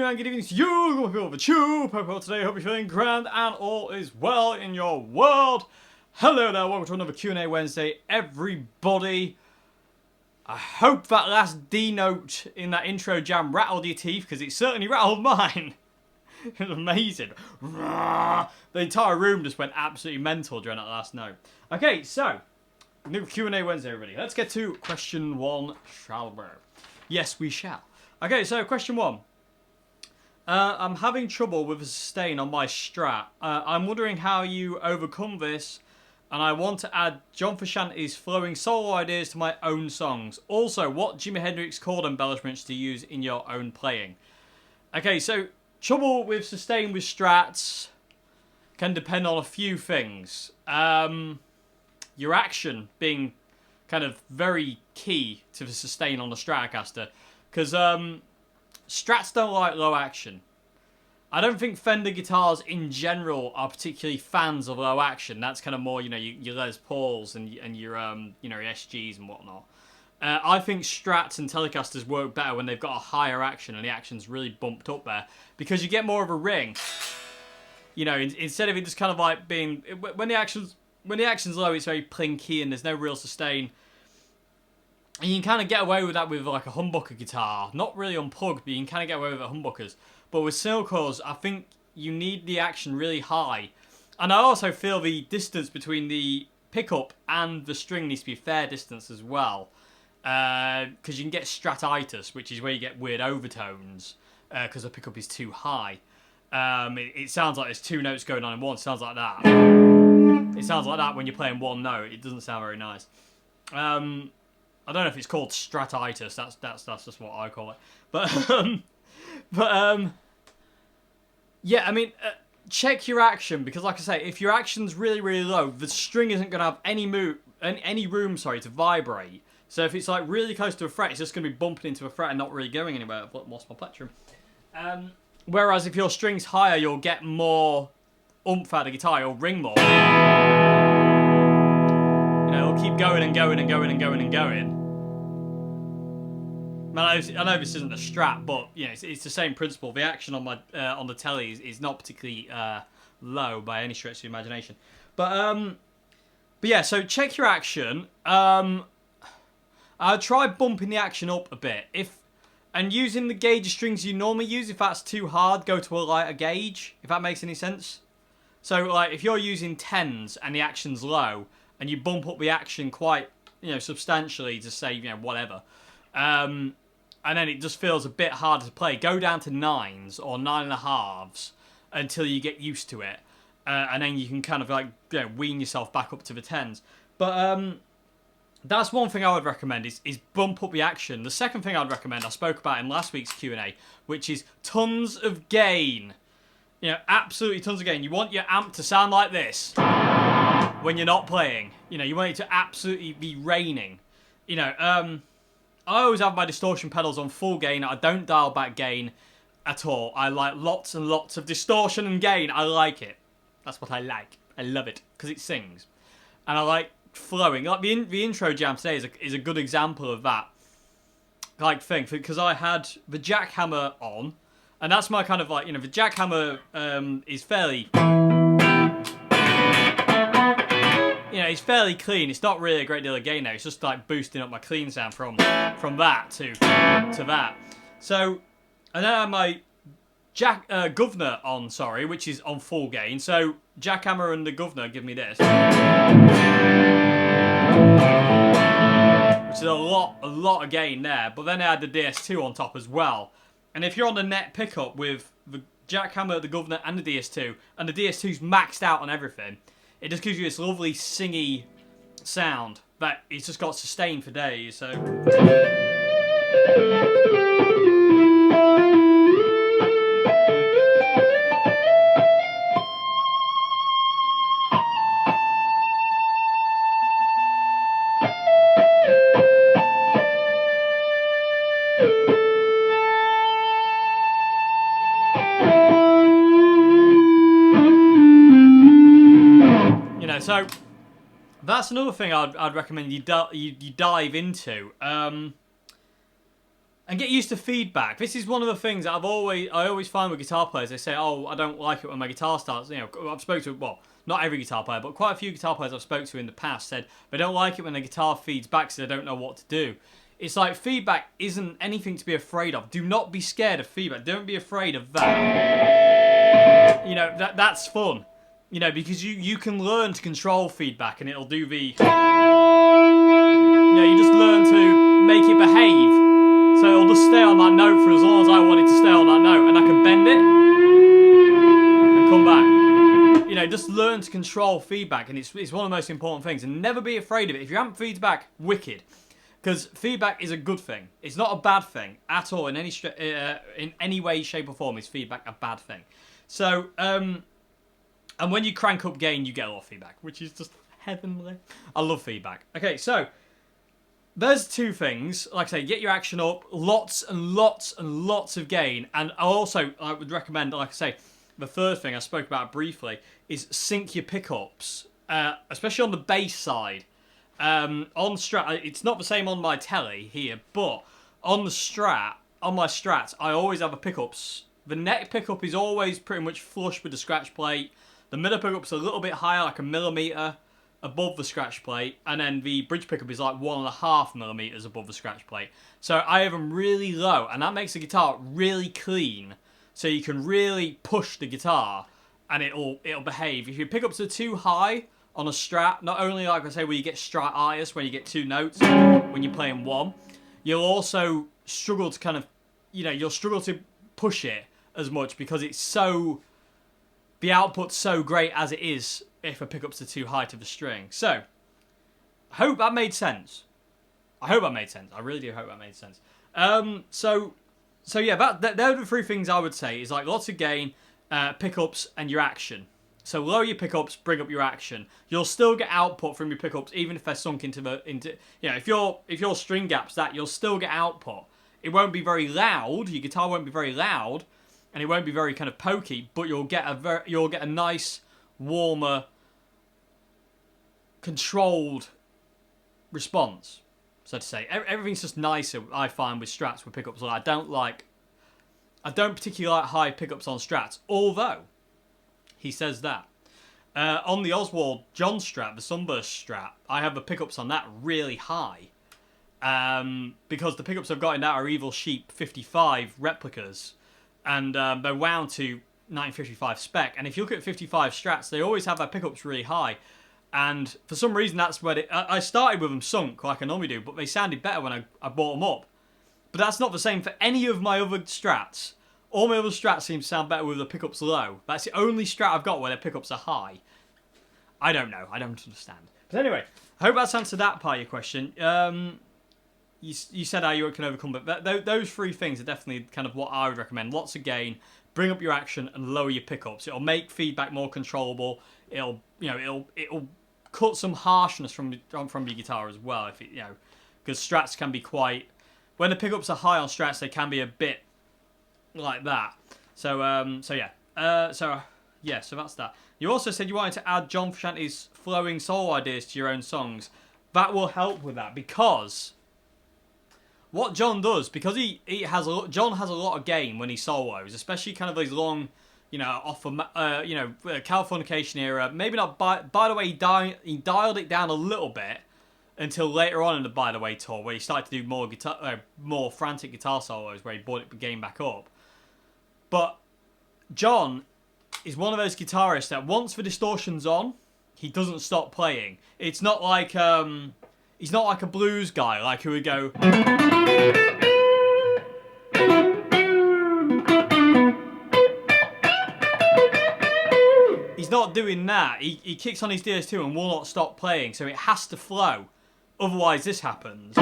and good evening to you, good people of the tube. Hope today, hope you're feeling grand and all is well in your world. Hello there, welcome to another Q&A Wednesday, everybody. I hope that last D note in that intro jam rattled your teeth, because it certainly rattled mine. It was amazing. The entire room just went absolutely mental during that last note. Okay, so, new Q&A Wednesday, everybody. Let's get to question one, shall we? Yes, we shall. Okay, so question one. I'm having trouble with the sustain on my Strat. I'm wondering how you overcome this, and I want to add John Frusciante's flowing solo ideas to my own songs. Also, what Jimi Hendrix chord embellishments to use in your own playing. Okay, so trouble with sustain with Strats can depend on a few things. Your action being kind of very key to the sustain on the Stratocaster, because Strats don't like low action. I don't think Fender guitars in general are particularly fans of low action. That's kind of more, you know, your Les Pauls and your, you know, your SGs and whatnot. I think Strats and Telecasters work better when they've got a higher action and the action's really bumped up there, because you get more of a ring. You know, instead of it just kind of like being when the action's low, it's very plinky and there's no real sustain. And you can kind of get away with that with like a humbucker guitar. Not really unplugged, but you can kind of get away with it humbuckers. But with Silcos, I think you need the action really high. And I also feel the distance between the pickup and the string needs to be a fair distance as well. Because you can get stratitis, which is where you get weird overtones, because the pickup is too high. It sounds like there's two notes going on in one. It sounds like that. It sounds like that when you're playing one note. It doesn't sound very nice. I don't know if it's called stratitis. That's just what I call it. But yeah, I mean, check your action, because like I say, if your action's really really low, the string isn't going to have any room to vibrate. So if it's like really close to a fret, it's just going to be bumping into a fret and not really going anywhere. I've lost my plectrum. Whereas if your string's higher, you'll get more oomph out of the guitar. You'll ring more. You know, it'll keep going and going and going and going and going. I know this isn't a Strat, but you know, it's the same principle. The action on my on the telly is not particularly low by any stretch of the imagination. But yeah, so check your action. I'll try bumping the action up a bit. And using the gauge of strings you normally use, if that's too hard, go to a lighter gauge, if that makes any sense. So like if you're using 10s and the action's low, and you bump up the action quite, you know, substantially to say, you know, whatever. And then it just feels a bit harder to play. Go down to 9s or 9.5s until you get used to it. And then you can kind of like, you know, wean yourself back up to the 10s. But that's one thing I would recommend is bump up the action. The second thing I'd recommend, I spoke about in last week's Q&A, which is tons of gain. You know, absolutely tons of gain. You want your amp to sound like this when you're not playing. You know, you want it to absolutely be raining. You know, I always have my distortion pedals on full gain. I don't dial back gain at all. I like lots and lots of distortion and gain. I like it. That's what I like. I love it because it sings. And I like flowing. Like the intro jam today is a good example of that like thing, because I had the jackhammer on, and that's my kind of like, you know, the jackhammer is fairly, you know, it's fairly clean. It's not really a great deal of gain now. It's just like boosting up my clean sound from that to that. So, and then I have my governor on, which is on full gain. So jackhammer and the governor give me this, which is a lot of gain there. But then I had the DS2 on top as well. And if you're on the net pickup with the jackhammer, the governor, and the DS2, and the DS2's maxed out on everything, it just gives you this lovely singy sound that it's just got sustain for days. So so that's another thing I'd recommend you dive into. And get used to feedback. This is one of the things that I always find with guitar players. They say, "Oh, I don't like it when my guitar starts." You know, I've spoken to, well, not every guitar player, but quite a few guitar players I've spoken to in the past said they don't like it when the guitar feeds back, so they don't know what to do. It's like feedback isn't anything to be afraid of. Do not be scared of feedback. Don't be afraid of that. You know, that's fun. You know, because you can learn to control feedback, and it'll do the. You know, you just learn to make it behave. So it'll just stay on that note for as long as I want it to stay on that note, and I can bend it and come back. You know, just learn to control feedback, and it's one of the most important things. And never be afraid of it. If you haven't feedback, wicked, because feedback is a good thing. It's not a bad thing at all in any way, shape, or form. Is feedback a bad thing? So, and when you crank up gain, you get a lot of feedback, which is just heavenly. I love feedback. Okay, so. There's two things. Like I say, get your action up, lots and lots and lots of gain. And I would recommend, like I say, the third thing I spoke about briefly is sync your pickups, especially on the bass side. On Strat, it's not the same on my telly here, but on my Strats, I always have a pickups. The neck pickup is always pretty much flush with the scratch plate. The middle pickup's a little bit higher, like a millimetre above the scratch plate, and then the bridge pickup is like 1.5 millimeters above the scratch plate. So I have them really low, and that makes the guitar really clean. So you can really push the guitar, and it'll behave. If your pickups are too high on a Strat, not only like I say where you get Stratitis when you get two notes when you're playing one, you'll also struggle to kind of, you know, you'll struggle to push it as much because it's so, the output's so great as it is if a pickups are too high to the string. So, I hope that made sense. I really do hope that made sense. So yeah, they're the three things I would say. Is like lots of gain, pickups, and your action. So lower your pickups, bring up your action. You'll still get output from your pickups, even if they're sunk into you know, if your string gaps that, you'll still get output. It won't be very loud. Your guitar won't be very loud, and it won't be very kind of pokey. But you'll get a nice, warmer, controlled response, so to say. Everything's just nicer, I find, with Strats with pickups. I don't particularly like high pickups on Strats, although he says that on the Oswald John Strat, the Sunburst Strat, I have the pickups on that really high, because the pickups I've got in that are Evil Sheep 55 replicas, and they're wound to 1955 spec. And if you look at 55 Strats, they always have their pickups really high. And for some reason, that's where I started with them sunk like I normally do, but they sounded better when I brought them up. But that's not the same for any of my other Strats. All my other Strats seem to sound better with the pickups low. That's the only Strat I've got where the pickups are high. I don't know. I don't understand. But anyway, I hope that's answered that part of your question. You said how you can overcome, but those three things are definitely kind of what I would recommend. Lots of gain, bring up your action, and lower your pickups. It'll make feedback more controllable. It'll cut some harshness from your guitar as well. If because Strats can be quite, when the pickups are high on Strats, they can be a bit like that. So that's that. You also said you wanted to add John Frusciante's flowing solo ideas to your own songs. That will help with that, because what John does, because John has a lot of gain when he solos, especially kind of these long, off of, Californication era. Maybe not. By the way, he dialed it down a little bit until later on in the By the Way tour, where he started to do more frantic guitar solos, where he brought the gain back up. But John is one of those guitarists that once the distortion's on, he doesn't stop playing. It's not like he's not like a blues guy, like who would go. He's not doing that. He kicks on his DS2 and will not stop playing, so it has to flow. Otherwise, this happens.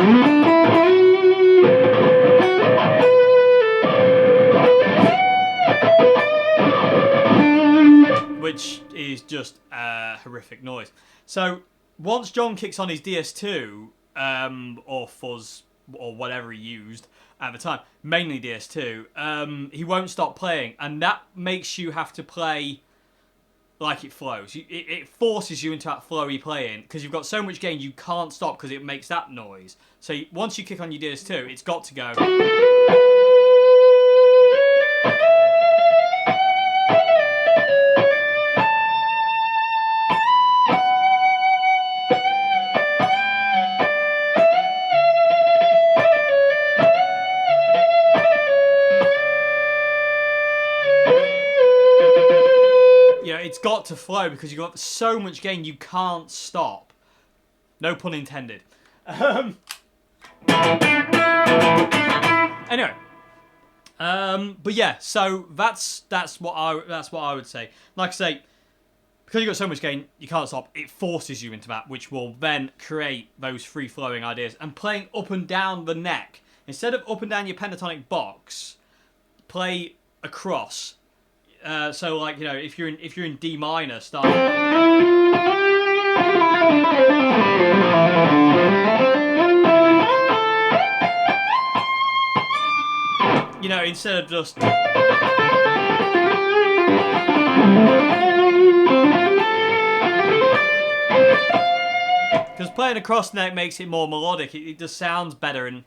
Which is just a horrific noise. So, once John kicks on his DS2, or fuzz, or whatever he used at the time, mainly DS2, he won't stop playing, and that makes you have to play like it flows. It forces you into that flowy playing because you've got so much gain you can't stop because it makes that noise. So once you kick on your DS2, it's got to go. It's got to flow because you've got so much gain you can't stop. No pun intended. Anyway, but yeah, so that's what I would say. Like I say, because you've got so much gain, you can't stop. It forces you into that, which will then create those free flowing ideas. And playing up and down the neck instead of up and down your pentatonic box, play across. So like, you know, if you're in D minor, start. You know, instead of just. Because playing across the neck makes it more melodic. It just sounds better and.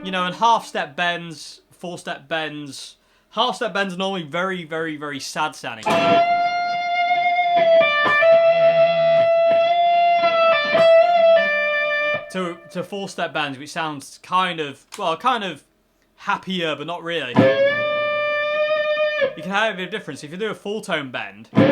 You know, and half-step bends, full-step bends. Half-step bends are normally very, very, very sad sounding. To full-step bends, which sounds kind of happier, but not really. You can have a bit of difference. If you do a full-tone bend to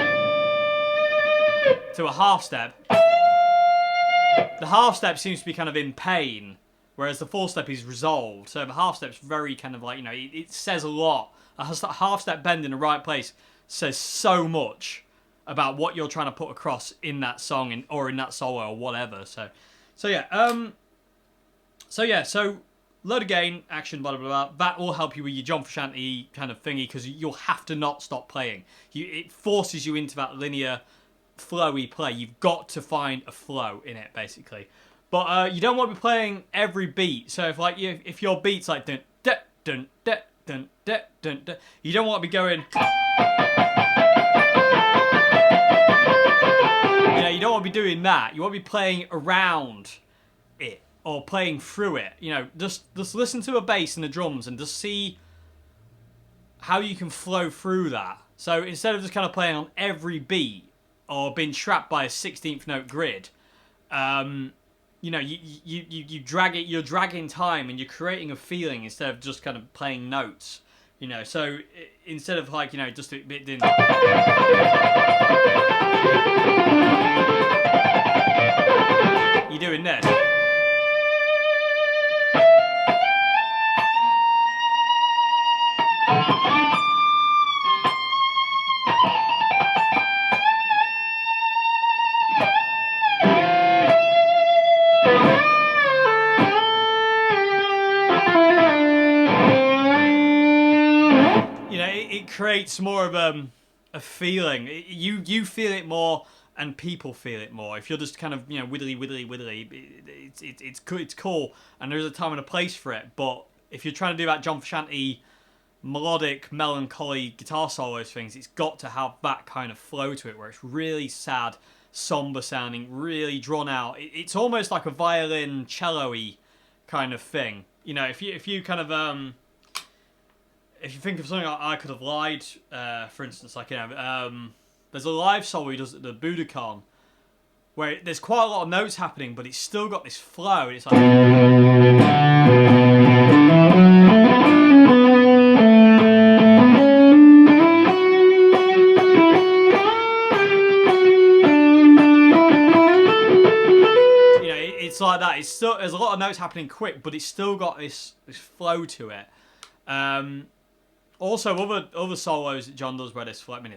a half-step, the half-step seems to be kind of in pain. Whereas the full-step is resolved. So the half-step's very kind of like, you know, it says a lot. A half-step bend in the right place says so much about what you're trying to put across in that song or in that solo or whatever. So load of gain, action, blah, blah, blah. That will help you with your John Frusciante kind of thingy because you'll have to not stop playing. It forces you into that linear, flowy play. You've got to find a flow in it, basically. But you don't want to be playing every beat. So if your beat's like dun dun dun dun dun dun dun dun, you don't want to be going. You know, you don't want to be doing that. You want to be playing around it or playing through it. You know, just listen to a bass and the drums and just see how you can flow through that. So instead of just kind of playing on every beat or being trapped by a 16th note grid. You know, you drag it. You're dragging time, and you're creating a feeling instead of just kind of playing notes. You know, so instead of like, you know, just a bit. You're doing this. It creates more of a feeling. You feel it more, and people feel it more. If you're just kind of, you know, widdly, it's cool, and there's a time and a place for it. But if you're trying to do that John Frusciante melodic, melancholy guitar solos things, it's got to have that kind of flow to it, where it's really sad, somber sounding, really drawn out. It's almost like a violin, cello-y kind of thing. You know, if you kind of if you think of something like I Could Have Lied, for instance, like, you know, there's a live solo he does at the Budokan, where there's quite a lot of notes happening, but it's still got this flow. It's like, you know, it's like that. It's still, there's a lot of notes happening quick, but it's still got this flow to it. Also, other solos that John does where there's flow. I mean,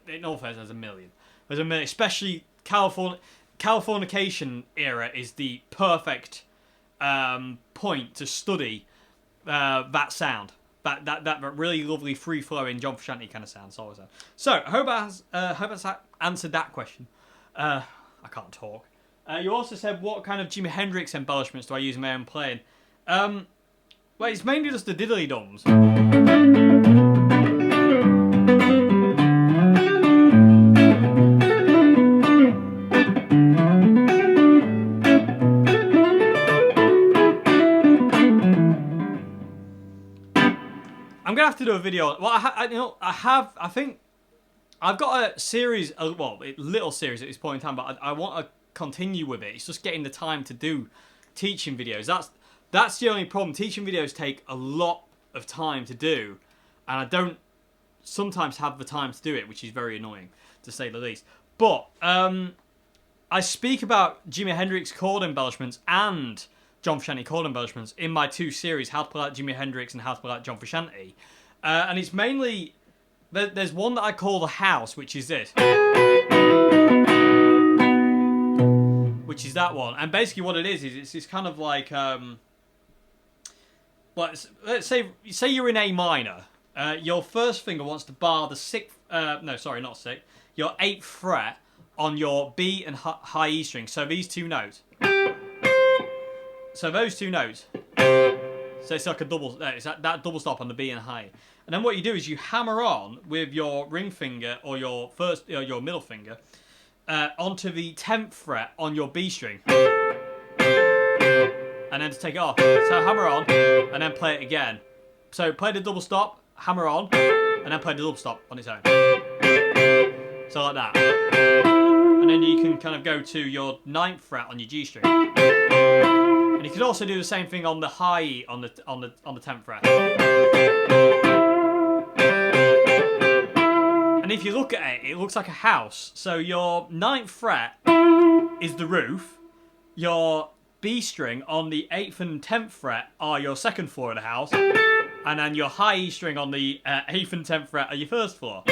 in all fairness, there's a million. There's a million, especially Californication era is the perfect point to study that sound. That really lovely free flowing John Frusciante kind of sound, solo sound. So I hope that's answered that question. I can't talk. You also said, what kind of Jimi Hendrix embellishments do I use in my own playing? Well, it's mainly just the diddly dums. I'm gonna have to do a video. Well, I think I've got a series, well, a little series at this point in time, but I want to continue with it. It's just getting the time to do teaching videos. That's the only problem. Teaching videos take a lot of time to do, and I don't sometimes have the time to do it, which is very annoying, to say the least. But I speak about Jimi Hendrix chord embellishments and John Frusciante chord embellishments in my 2 series, How to Play Like Jimi Hendrix and How to Play Like John Frusciante. And it's mainly... There's one that I call the house, which is this. Which is that one. And basically what it is it's kind of like... let's say you're in A minor. Your first finger wants to bar the 6th... no, sorry, not 6th. Your 8th fret on your B and high E string. So these 2 notes. So those 2 notes. So it's like a double... it's that double stop on the B and high. And then what you do is you hammer on with your ring finger or your middle finger onto the 10th fret on your B string. And then to take it off. So hammer on and then play it again. So play the double stop, hammer on, and then play the double stop on its own. So like that. And then you can kind of go to your 9th fret on your G string. And you could also do the same thing on the high E on the 10th fret. And if you look at it, it looks like a house. So your 9th fret is the roof. Your B string on the 8th and 10th fret are your 2nd floor of the house. And then your high E string on the 8th and 10th fret are your 1st floor.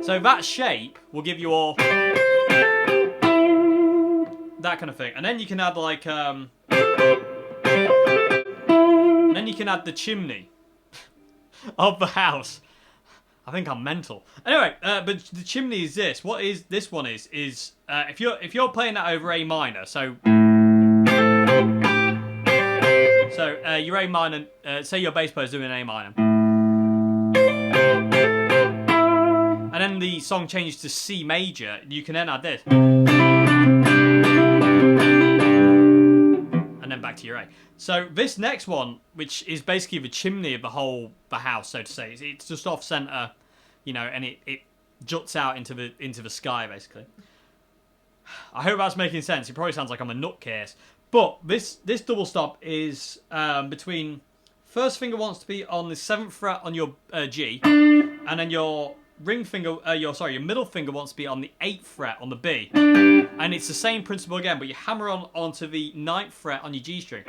So that shape will give you all that kind of thing. And then you can add like then you can add the chimney of the house. I think I'm mental. Anyway, but the chimney is this. What is this one is if you're playing that over A minor, so your A minor, say your bass player is doing an A minor, and then the song changes to C major, you can then add this, and then back to your A. So this next one, which is basically the chimney of the house, so to say, it's just off center, you know, and it juts out into the sky basically. I hope that's making sense. It probably sounds like I'm a nutcase, but this double stop is between first finger wants to be on the 7th fret on your G, and then your ring finger, your middle finger wants to be on the 8th fret on the B. And it's the same principle again, but you hammer onto the 9th fret on your G string.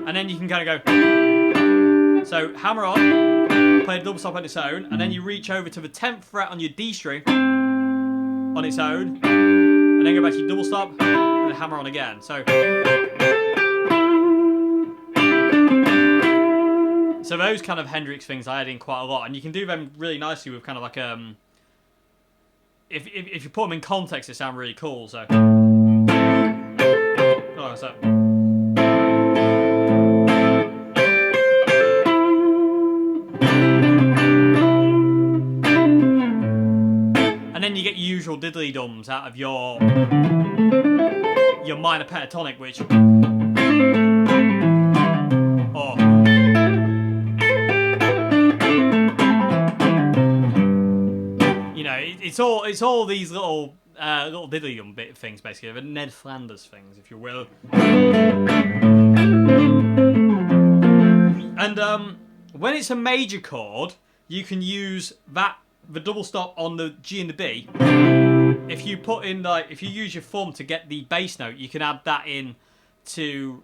And then you can kind of go. So hammer on, play a double stop on its own, and then you reach over to the 10th fret on your D string on its own, and then go back to your double stop, and then hammer on again. So those kind of Hendrix things I add in quite a lot, and you can do them really nicely with kind of like if you put them in context, they sound really cool. So, oh, so. And then you get your usual diddly dums out of your minor pentatonic, which. It's all these little diddly dum bit things basically, the Ned Flanders things, if you will. And when it's a major chord, you can use the double stop on the G and the B. If you put in if you use your thumb to get the bass note, you can add that in to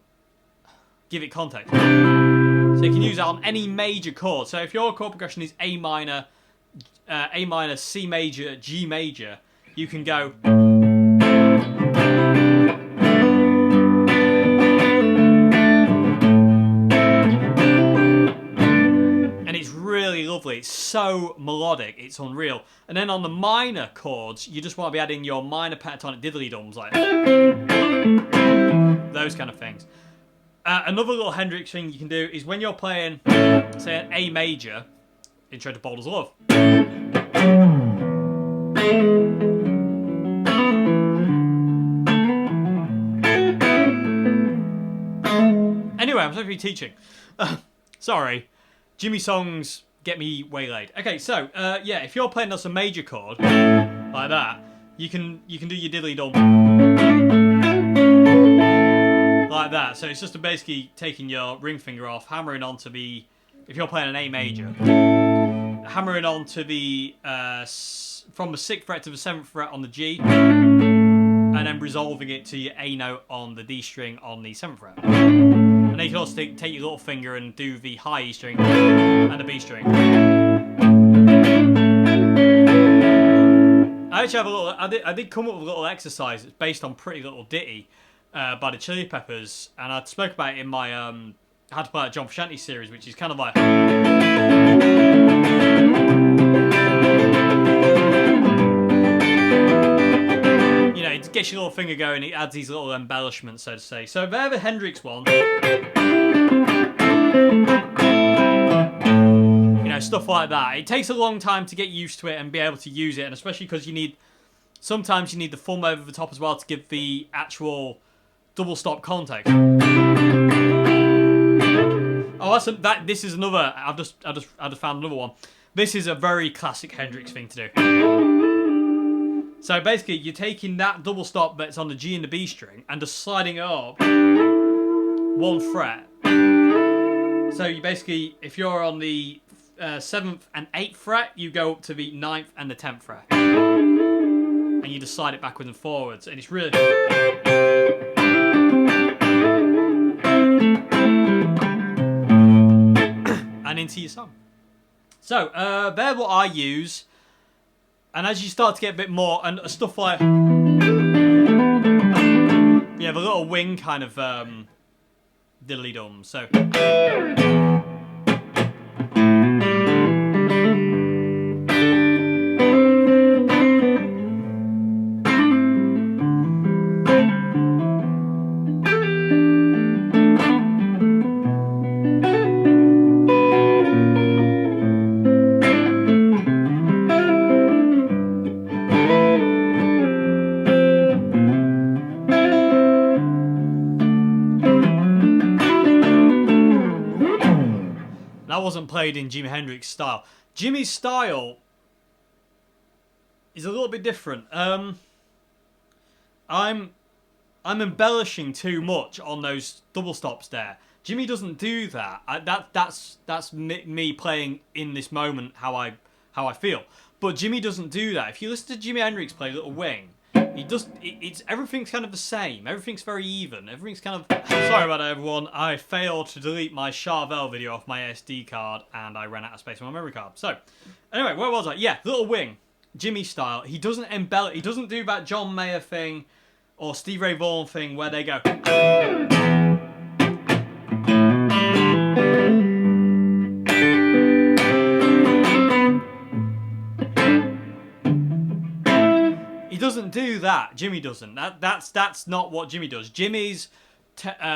give it context. So you can use that on any major chord. So if your chord progression is A minor, C major, G major, you can go. And it's really lovely. it's so melodic, it's unreal. And then on the minor chords, you just want to be adding your minor pentatonic diddly-dums, like those kind of things. Another little Hendrix thing you can do is when you're playing, say, an A major, Intro to Boulder's Love. Anyway, I'm supposed to be teaching. Sorry. Jimmy songs get me waylaid. Okay, so, yeah, if you're playing us a major chord, like that, you can do your diddly-dum. Like that. So it's just basically taking your ring finger off, hammering onto the... If you're playing an A major, hammering onto the... from the 6th fret to the 7th fret on the G, and then resolving it to your A note on the D string on the 7th fret. And then you can also take your little finger and do the high E string and the B string. I actually have a little... I did come up with a little exercise that's based on Pretty Little Ditty by the Chili Peppers, and I spoke about it in my How to Play Like John Frusciante series, which is kind of like... You know, it gets your little finger going, it adds these little embellishments, so to say. So they're the Hendrix one. You know, stuff like that. It takes a long time to get used to it and be able to use it, and especially because you need... Sometimes you need the thumb over the top as well to give the actual double stop context. Oh, this is another... I just found another one. This is a very classic Hendrix thing to do. So basically, you're taking that double stop that's on the G and the B string and just sliding it up 1 fret. So you basically, if you're on the 7th and 8th fret, you go up to the 9th and the 10th fret. And you just slide it backwards and forwards. And it's really... and into your song. So, they're what I use. And as you start to get a bit more, and stuff like... Yeah, the little wing kind of diddly-dum. So... That wasn't played in Jimi Hendrix style. Jimmy's style is a little bit different. I'm embellishing too much on those double stops there. Jimmy doesn't do that. That's me playing in this moment how I feel. But Jimmy doesn't do that. If you listen to Jimi Hendrix play Little Wing, everything's kind of the same. Everything's very even. Everything's kind of... Sorry about that, everyone. I failed to delete my Charvel video off my SD card, and I ran out of space on my memory card. So, anyway, where was I? Yeah, Little Wing, Jimmy style. He doesn't embellish. He doesn't do that John Mayer thing or Steve Ray Vaughan thing where they go... He doesn't do that. Jimmy doesn't. That's not what Jimmy does. Jimmy's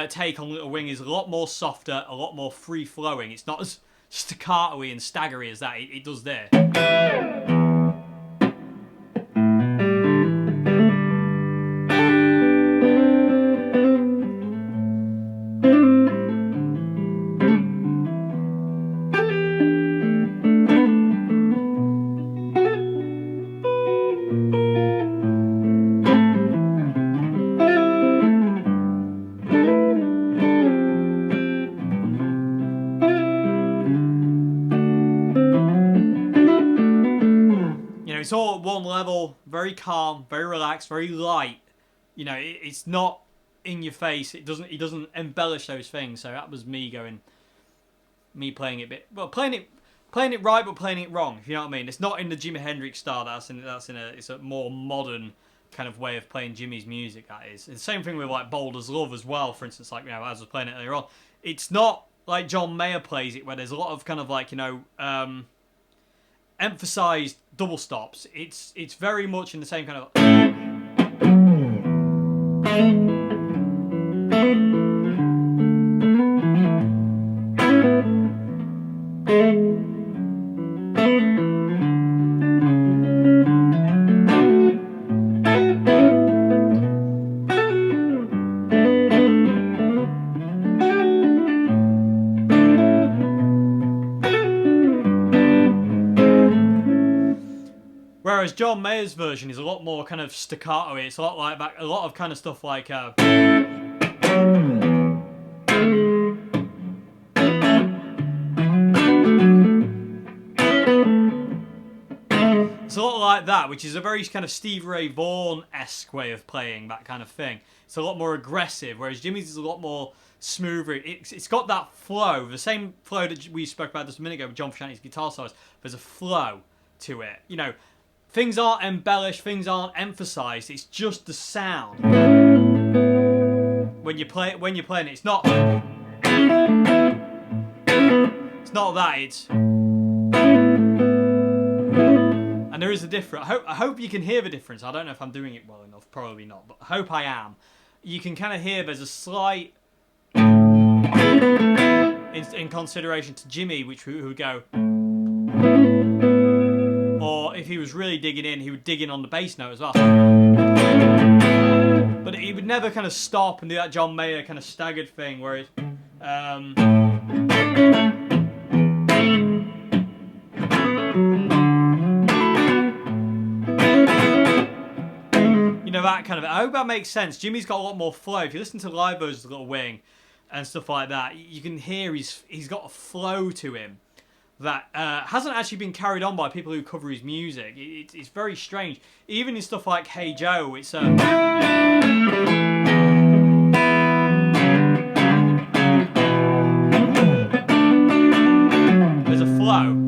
take on Little Wing is a lot more softer, a lot more free-flowing. It's not as staccato-y and staggery as that it does there. It's all at one level, very calm, very relaxed, very light. You know, it's not in your face. He doesn't embellish those things. So that was me playing it a bit, well, playing it right, but playing it wrong. If you know what I mean. It's not in the Jimi Hendrix style. It's a more modern kind of way of playing Jimmy's music. That is. And the same thing with like Boulder's Love as well. For instance, like, you know, as I was playing it earlier on, it's not like John Mayer plays it, where there's a lot of kind of like, you know, emphasized double stops. It's very much in the same kind of. Whereas John Mayer's version is a lot more kind of staccato. It's a lot like back, a lot of kind of stuff like. It's a lot like that, which is a very kind of Stevie Ray Vaughan-esque way of playing that kind of thing. It's a lot more aggressive, whereas Jimmy's is a lot more smoother. It's got that flow, the same flow that we spoke about just a minute ago with John Frusciante's guitar solos. There's a flow to it, you know. Things aren't embellished, things aren't emphasized. It's just the sound. When you're playing it, it's not. It's not that. It's. And there is a difference. I hope you can hear the difference. I don't know if I'm doing it well enough. Probably not, but I hope I am. You can kind of hear there's a slight. In consideration to Jimmy, which who would go. Or if he was really digging in, he would dig in on the bass note as well. But he would never kind of stop and do that John Mayer kind of staggered thing where it's... you know, that kind of... I hope that makes sense. Jimmy's got a lot more flow. If you listen to live versions of Little Wing and stuff like that, you can hear he's got a flow to him that hasn't actually been carried on by people who cover his music. It's very strange. Even in stuff like Hey Joe, it's there's a flow.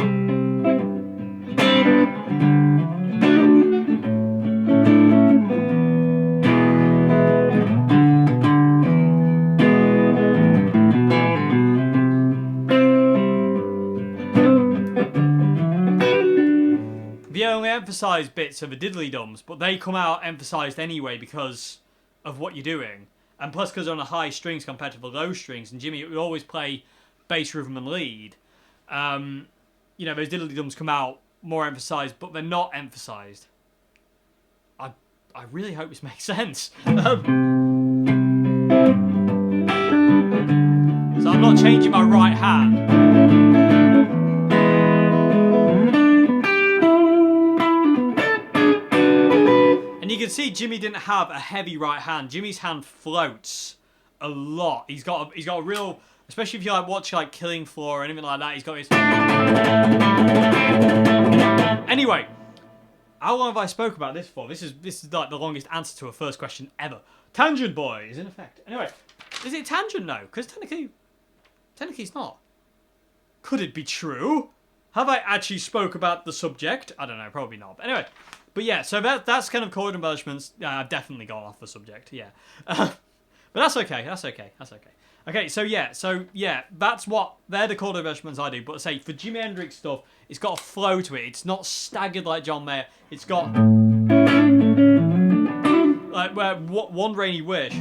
The only emphasised bits are the diddly-dums, but they come out emphasised anyway because of what you're doing. And plus because they're on the high strings compared to the low strings, and Jimmy would always play bass, rhythm and lead. You know, those diddly-dums come out more emphasised, but they're not emphasised. I really hope this makes sense. So I'm not changing my right hand. And you can see Jimmy didn't have a heavy right hand. Jimmy's hand floats a lot. He's got a real, especially if you like watch like Killing Floor or anything like that. He's got his. Anyway, how long have I spoke about this for? This is like the longest answer to a first question ever. Tangent boy is in effect. Anyway, is it tangent now? Because technically it's not. Could it be true? Have I actually spoke about the subject? I don't know, probably not. But anyway. But yeah, so that's kind of chord embellishments. I've definitely gone off the subject, yeah. But that's okay, Okay, so yeah, they're the chord embellishments I do. But say, for Jimi Hendrix stuff, it's got a flow to it. It's not staggered like John Mayer. It's got... like, One Rainy Wish...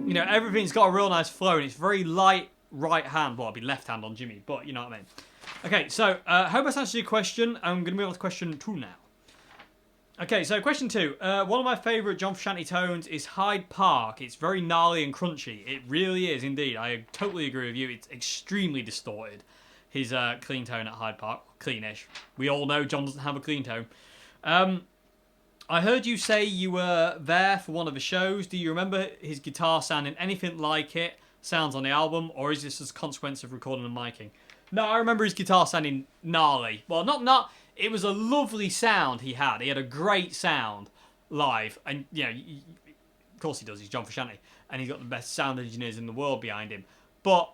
You know, everything's got a real nice flow, and it's very light right hand. Well, it'll be left hand on Jimmy, but you know what I mean. Okay, so hope that's answered your question. I'm going to move on to question 2 now. Okay, so question 2. One of my favourite John Frusciante tones is Hyde Park. It's very gnarly and crunchy. It really is indeed. I totally agree with you. It's extremely distorted. His clean tone at Hyde Park. Cleanish. We all know John doesn't have a clean tone. I heard you say you were there for one of the shows. Do you remember his guitar sounding anything like it sounds on the album, or is this as a consequence of recording and miking? No, I remember his guitar sounding gnarly. Well, not. It was a lovely sound he had. He had a great sound live, and you know, of course he does. He's John Frusciante, and he's got the best sound engineers in the world behind him. But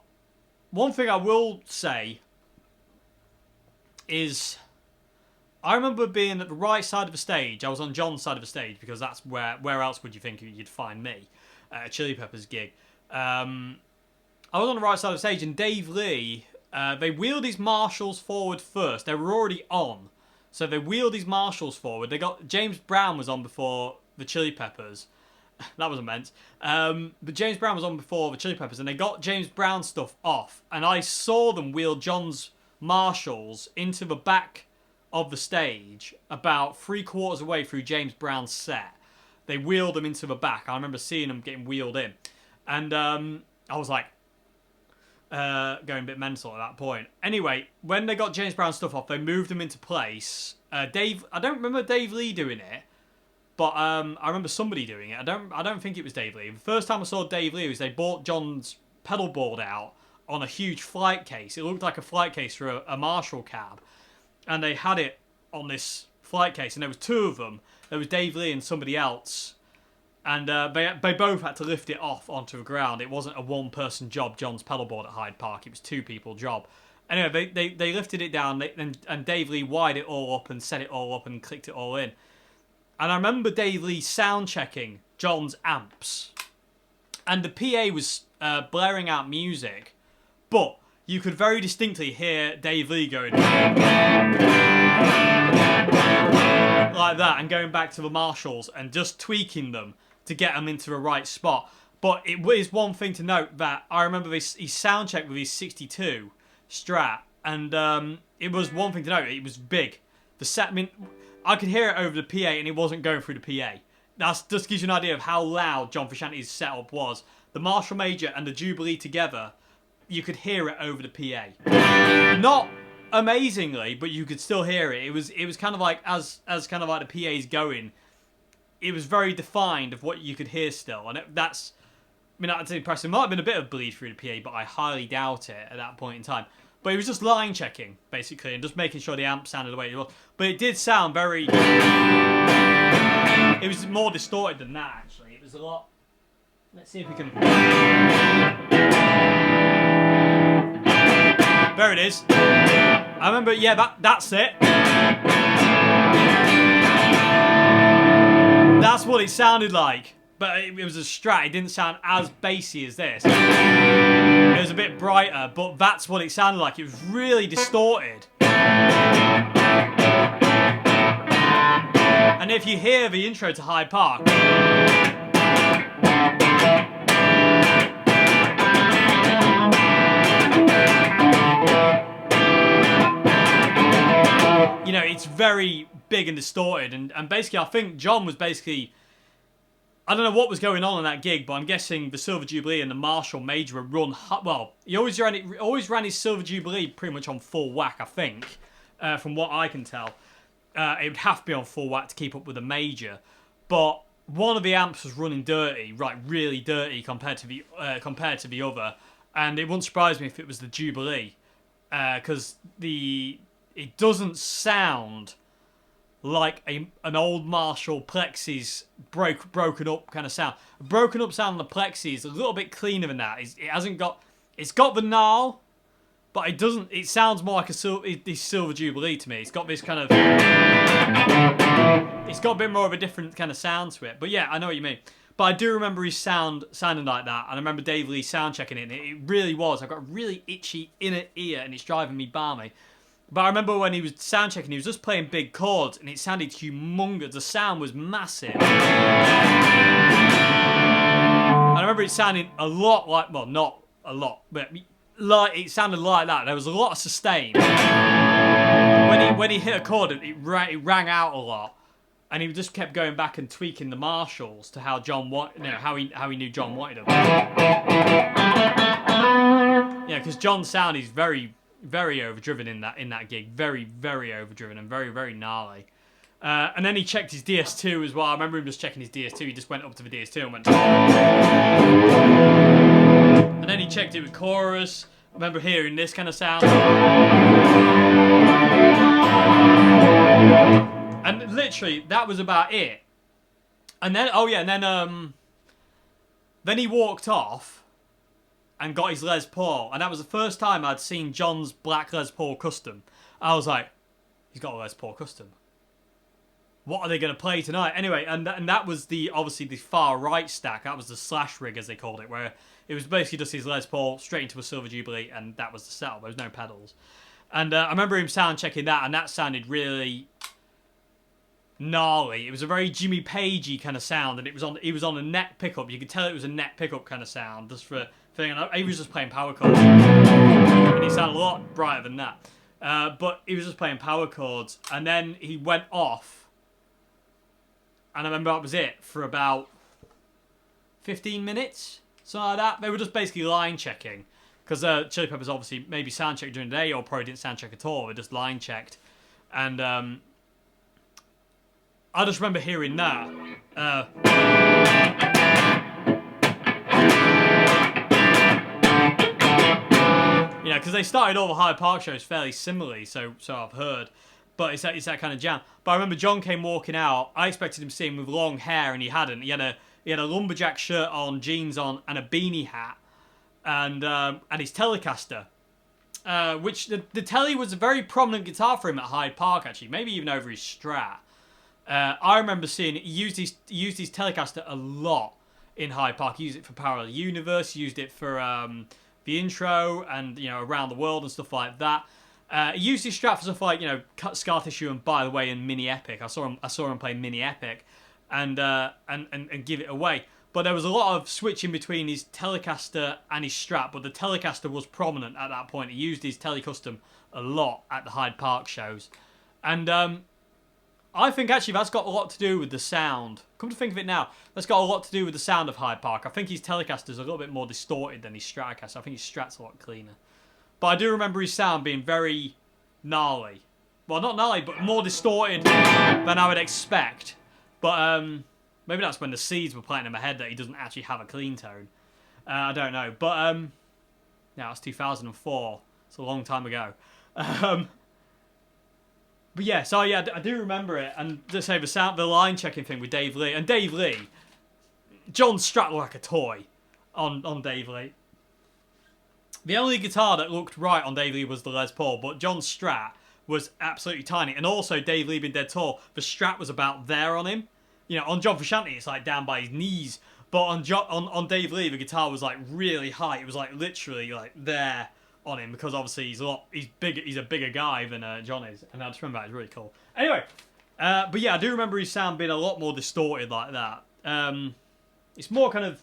one thing I will say is, I remember being at the right side of the stage. I was on John's side of the stage because that's where else would you think you'd find me? at a Chili Peppers gig. I was on the right side of the stage, and Dave Lee, they wheeled his Marshalls forward first. They were already on, so they wheeled his Marshalls forward. They got James Brown was on before the Chili Peppers. That was immense. But James Brown was on before the Chili Peppers, and they got James Brown stuff off. And I saw them wheel John's Marshalls into the back of the stage about 3/4 away through James Brown's set. They wheeled them into the back. I remember seeing them getting wheeled in. And I was like, going a bit mental at that point. Anyway, when they got James Brown's stuff off, they moved them into place. I don't remember Dave Lee doing it. But I remember somebody doing it. I don't think it was Dave Lee. The first time I saw Dave Lee was they bought John's pedal board out on a huge flight case. It looked like a flight case for a Marshall cab. And they had it on this flight case. And there was two of them. There was Dave Lee and somebody else. And they both had to lift it off onto the ground. It wasn't a one-person job, John's pedal board at Hyde Park. It was two-people job. Anyway, they lifted it down. And Dave Lee wired it all up and set it all up and clicked it all in. And I remember Dave Lee sound checking John's amps. And the PA was blaring out music. But you could very distinctly hear Dave Lee going like that and going back to the Marshalls and just tweaking them to get them into the right spot. But it is one thing to note that I remember he sound checked with his 62 Strat. And it was one thing to note. It was big. The set, I mean, I could hear it over the PA and it wasn't going through the PA. That just gives you an idea of how loud John Frusciante's setup was. The Marshall Major and the Jubilee together, you could hear it over the PA. Not amazingly, but you could still hear it. It was kind of like, as kind of like the PA's going, it was very defined of what you could hear still. And that's, I mean, that's impressive. It might have been a bit of bleed through the PA, but I highly doubt it at that point in time. But it was just line checking, basically, and just making sure the amp sounded the way it was. But it did sound very... It was more distorted than that, actually. It was a lot... Let's see if we can... There it is. I remember, yeah, that's it. That's what it sounded like. But it was a Strat. It didn't sound as bassy as this. It was a bit brighter, but that's what it sounded like. It was really distorted. And if you hear the intro to Hyde Park, you know, it's very big and distorted. And basically, I think John was basically... I don't know what was going on in that gig, but I'm guessing the Silver Jubilee and the Marshall Major were run... Well, he always ran his Silver Jubilee pretty much on full whack, I think, from what I can tell. It would have to be on full whack to keep up with the Major. But one of the amps was running dirty, right, really dirty compared to the other. And it wouldn't surprise me if it was the Jubilee. Because it doesn't sound... like an old Marshall Plexis broken up kind of sound. A broken up sound on the Plexi is a little bit cleaner than that. It's got the gnarl, but it doesn't. It sounds more like this Silver Jubilee to me. It's got this kind of. It's got a bit more of a different kind of sound to it. But yeah, I know what you mean. But I do remember his sounding like that, and I remember Dave Lee sound checking it. And it really was. I've got a really itchy inner ear, and it's driving me balmy. But I remember when he was sound checking, he was just playing big chords, and it sounded humongous. The sound was massive. I remember it sounding a lot like, well, not a lot, but like it sounded like that. There was a lot of sustain. When he hit a chord, it rang out a lot, and he just kept going back and tweaking the Marshalls to how how he knew John wanted them. Yeah, because John's sound is very, very overdriven in that gig. Very, very overdriven and very, very gnarly. And then he checked his DS2 as well. I remember him just checking his DS2. He just went up to the DS2 and went... And then he checked it with chorus. I remember hearing this kind of sound. And literally, that was about it. And then, then he walked off and got his Les Paul. And that was the first time I'd seen John's black Les Paul Custom. I was like, he's got a Les Paul Custom. what are they going to play tonight? Anyway, and that was obviously the far right stack. That was the slash rig, as they called it, where it was basically just his Les Paul straight into a Silver Jubilee, and that was the setup. There was no pedals. And I remember him sound checking that, and that sounded really gnarly. It was a very Jimmy Pagey kind of sound, and he was on a neck pickup. You could tell it was a neck pickup kind of sound, just for thing. And he was just playing power chords, and he sounded a lot brighter than that. But he was just playing power chords, and then he went off. And I remember that was it for about 15 minutes, something like that. They were just basically line checking. Because Chili Peppers obviously maybe sound checked during the day, or probably didn't sound check at all. They just line checked. And I just remember hearing that. You know, because they started all the Hyde Park shows fairly similarly, so I've heard. But it's that kind of jam. But I remember John came walking out. I expected him to see him with long hair, and he hadn't. He had a lumberjack shirt on, jeans on, and a beanie hat, and his Telecaster, which the Telly was a very prominent guitar for him at Hyde Park, actually, maybe even over his Strat. I remember seeing he used his Telecaster a lot in Hyde Park. He used it for Parallel Universe. He used it for the intro and Around the World and stuff like that. He used his Strat for stuff like Scar Tissue and By the Way and Mini Epic. I saw him play Mini Epic, and give it away. But there was a lot of switching between his Telecaster and his Strat. But the Telecaster was prominent at that point. He used his Telecustom a lot at the Hyde Park shows, and I think actually that's got a lot to do with the sound. Come to think of it now, that's got a lot to do with the sound of Hyde Park. I think his Telecaster's a little bit more distorted than his Stratocaster. I think his Strat's a lot cleaner. But I do remember his sound being very gnarly. Well, not gnarly, but more distorted than I would expect. But maybe that's when the seeds were planting in my head that he doesn't actually have a clean tone. I don't know. But yeah, it's 2004. It's a long time ago. But yeah, so yeah, I do remember it. And just say the line checking thing with Dave Lee. And Dave Lee, John Strat looked like a toy on Dave Lee. The only guitar that looked right on Dave Lee was the Les Paul, but John Strat was absolutely tiny. And also, Dave Lee being dead tall, the Strat was about there on him. On John Frusciante, it's like down by his knees. But on Dave Lee, the guitar was like really high. It was like literally like there on him, because obviously he's a bigger guy than John is. And I just remember that, it's really cool. Anyway, but yeah, I do remember his sound being a lot more distorted like that. It's more kind of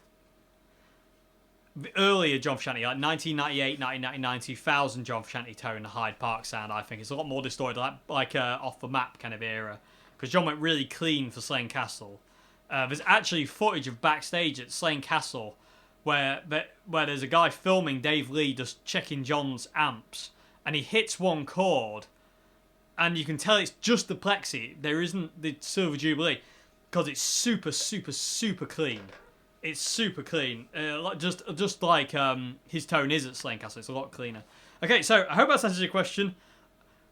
earlier John Frusciante, like 1998, 1999, 2000 John Frusciante tone, the Hyde Park sound, I think. It's a lot more distorted, like off the map kind of era. Because John went really clean for Slane Castle. There's actually footage of backstage at Slane Castle where there's a guy filming Dave Lee just checking John's amps, and he hits one chord, and you can tell it's just the plexi. There isn't the Silver Jubilee, because it's super, super, super clean. It's super clean, just like his tone is at Slane Castle. It's a lot cleaner. Okay, so I hope that answers your question.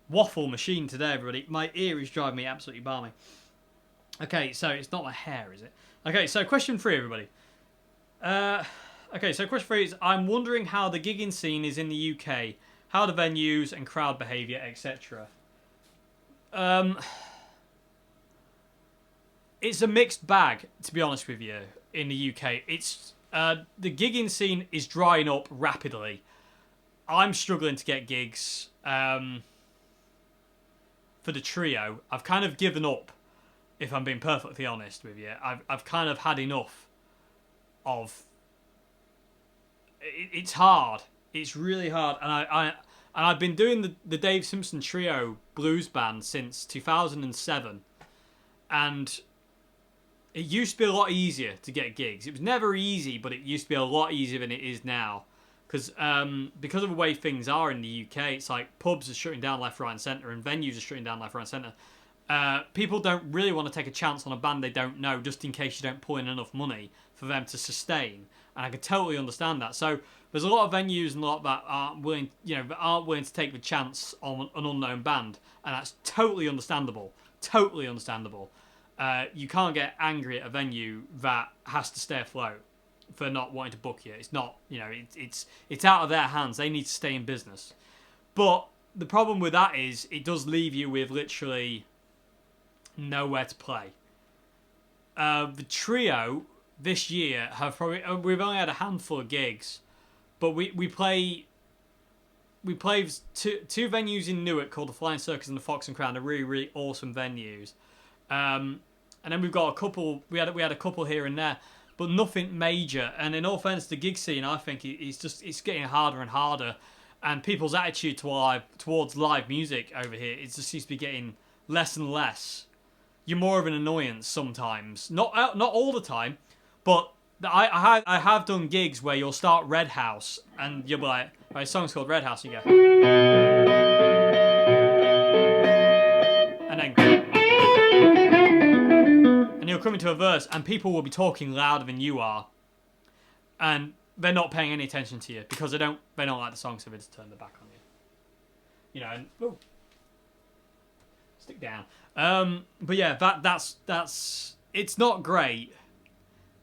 Waffle machine today, everybody. My ear is driving me absolutely balmy. Okay, so it's not my hair, is it? Okay, so question 3, everybody. Okay, so question 3 is, I'm wondering how the gigging scene is in the UK. How the venues and crowd behaviour, etc. It's a mixed bag, to be honest with you, in the UK. It's the gigging scene is drying up rapidly. I'm struggling to get gigs for the trio. I've kind of given up, if I'm being perfectly honest with you. I've kind of had enough of. It's hard. It's really hard, and I've been doing the Dave Simpson Trio blues band since 2007, and it used to be a lot easier to get gigs. It was never easy, but it used to be a lot easier than it is now. Because of the way things are in the UK, it's like pubs are shutting down left, right and centre, and venues are shutting down left, right and centre. People don't really want to take a chance on a band they don't know, just in case you don't pull in enough money for them to sustain. And I can totally understand that. So there's a lot of venues and a lot that aren't willing to take the chance on an unknown band, and that's totally understandable. Totally understandable. You can't get angry at a venue that has to stay afloat for not wanting to book you. It's not, it's out of their hands. They need to stay in business. But the problem with that is it does leave you with literally nowhere to play. The trio this year have probably we've only had a handful of gigs, but we play two venues in Newark called the Flying Circus and the Fox and Crown. They're really, really awesome venues. And then we've got a couple. We had a couple here and there, but nothing major. And in all fairness, the gig scene, I think, it's getting harder and harder. And people's attitude towards live music over here, it just seems to be getting less and less. You're more of an annoyance sometimes, not all the time, but I have done gigs where you'll start Red House and you'll be like, right, song's called Red House, and you go, and you'll come into a verse and people will be talking louder than you are, and they're not paying any attention to you because they don't like the song, so they just turn their back on you. You know, and stick down. But yeah, that's it's not great.